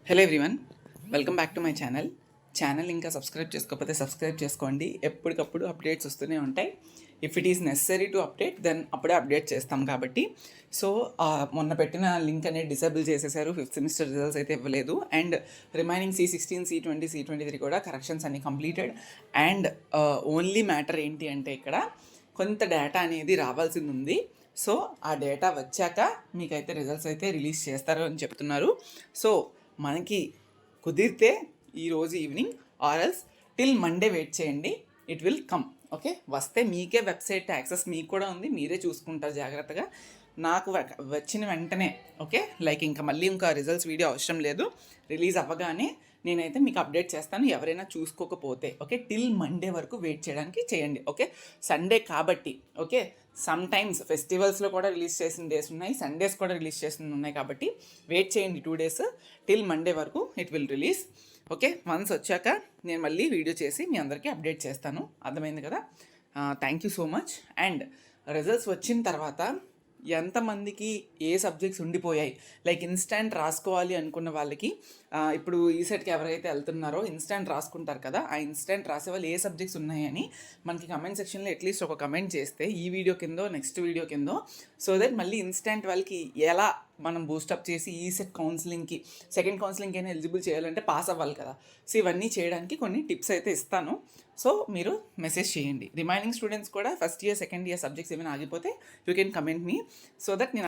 Hello everyone, welcome back to my channel ఇంకా subscribe చేసుకోకపోతే subscribe చేసుకోండి. ఎప్పటికప్పుడు అప్డేట్స్ వస్తూనే ఉంటాయి. If it is necessary to update then అప్పుడే అప్డేట్ చేస్తాం కాబట్టి. సో మొన్న పెట్టిన లింక్ అనేది డిసేబుల్ చేసేసారు. 5th సెమిస్టర్ రిజల్ట్స్ అయితే ఇవ్వలేదు. And remaining C16, C20, C23 కూడా కరెక్షన్స్ అన్ని కంప్లీటెడ్. అండ్ ఓన్లీ మ్యాటర్ ఏంటి అంటే ఇక్కడ కొంత డేటా అనేది రావాల్సింది ఉంది. సో ఆ డేటా వచ్చాక మీకైతే రిజల్ట్స్ అయితే రిలీజ్ చేస్తారు అని చెప్తున్నారు. సో మనకి కుదిరితే ఈరోజు ఈవినింగ్ ఆర్ఎల్స్ టిల్ మండే వెయిట్ చేయండి, ఇట్ విల్ కమ్. ఓకే, వస్తే మీకే వెబ్సైట్ యాక్సెస్ మీకు కూడా ఉంది, మీరే చూసుకుంటారు జాగ్రత్తగా. నాకు వచ్చిన వెంటనే ఓకే, లైక్ ఇంకా మళ్ళీ ఇంకా రిజల్ట్స్ వీడియో అవసరం లేదు, రిలీజ్ అవ్వగానే నేనైతే మీకు అప్డేట్ చేస్తాను. ఎవరైనా చూసుకోకపోతే ఓకే, టిల్ మండే వరకు వెయిట్ చేయడానికి చేయండి. ఓకే, సండే కాబట్టి ఓకే, సమ్ టైమ్స్ ఫెస్టివల్స్లో కూడా రిలీజ్ చేసిన డేస్ ఉన్నాయి, సండేస్ కూడా రిలీజ్ చేసిన ఉన్నాయి కాబట్టి వెయిట్ చేయండి 2 days. టిల్ మండే వరకు it will release. Okay, once వచ్చాక నేను మళ్ళీ వీడియో చేసి మీ అందరికీ అప్డేట్ చేస్తాను. అర్థమైంది కదా? Thank you so much. And results వచ్చిన తర్వాత ఎంతమందికి ఏ సబ్జెక్ట్స్ ఉండిపోయాయి, లైక్ ఇన్స్టాంట్ రాసుకోవాలి అనుకున్న వాళ్ళకి, ఇప్పుడు ఈసెట్కి ఎవరైతే వెళ్తున్నారో ఇన్స్టాంట్ రాసుకుంటారు కదా, ఆ ఇన్స్టాంట్ రాసే వాళ్ళు ఏ సబ్జెక్ట్స్ ఉన్నాయని మనకి కమెంట్ సెక్షన్లో అట్లీస్ట్ ఒక కమెంట్ చేస్తే ఈ వీడియో కిందో నెక్స్ట్ వీడియో కిందో, సో దట్ మళ్ళీ ఇన్స్టాంట్ వాళ్ళకి ఎలా మనం బూస్టప్ చేసి ఈసెట్ కౌన్సిలింగ్కి, సెకండ్ కౌన్సిలింగ్కి అయినా ఎలిజిబుల్ చేయాలంటే పాస్ అవ్వాలి కదా. సో ఇవన్నీ చేయడానికి కొన్ని టిప్స్ అయితే ఇస్తాను. సో మీరు మెసేజ్ చేయండి. రిమైనింగ్ స్టూడెంట్స్ కూడా first year second year subjects ఏమైనా ఆగిపోతే you can comment me, so that నేను